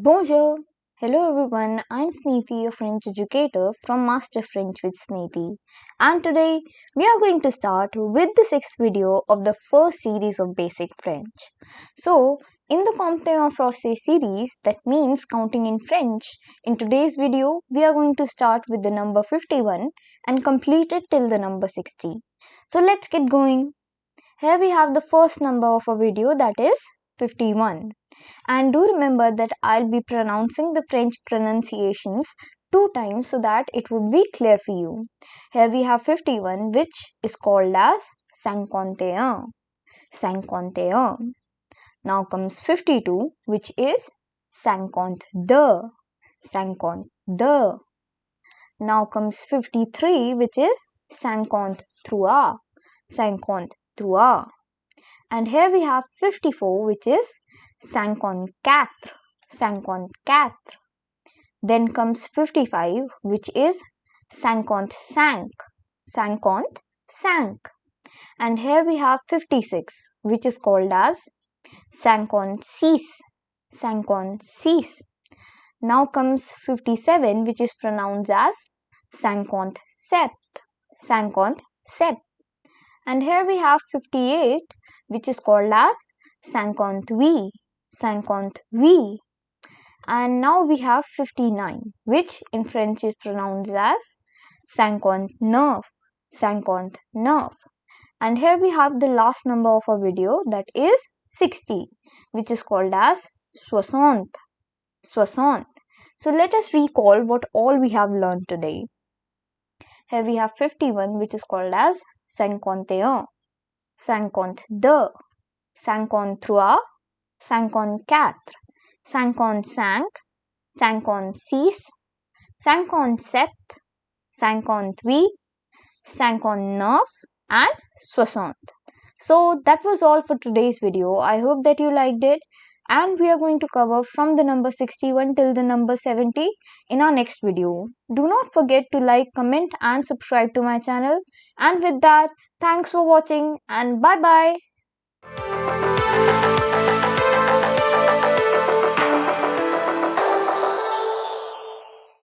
Bonjour. Hello everyone. I'm Sniti, your French educator from Master French with Sniti. And today we are going to start with the sixth video of the first series of basic French. So, in the Compter en Français series, that means counting in French, in today's video we are going to start with the number 51 and complete it till the number 60. So, let's get going. Here we have the first number of our video, that is 51. And do remember that I'll be pronouncing the French pronunciations 2 times so that it would be clear for you. Here we have 51, which is called as 51. 51. Now comes 52, which is 52. 52. Now comes 53, which is 53. 53. And here we have 54, which is 54. 54. Then comes 55, which is 55. 55. And here we have 56, which is called as 56. 56. Now comes 57, which is pronounced as 57. 57. And here we have 58, which is called as 58. 58. And now we have 59, which in French is pronounced as 59. 59. And here we have the last number of our video, that is 60, which is called as 60. 60. So let us recall what all we have learned today. Here we have 51, which is called as 51, 52, 53, 54, 55, 56, 57, 58, 59 and 60. So that was all for today's video. I hope that you liked it, and we are going to cover from the number 61 till the number 70 in our next video. Do not forget to like, comment and subscribe to my channel. And with that, thanks for watching and bye bye.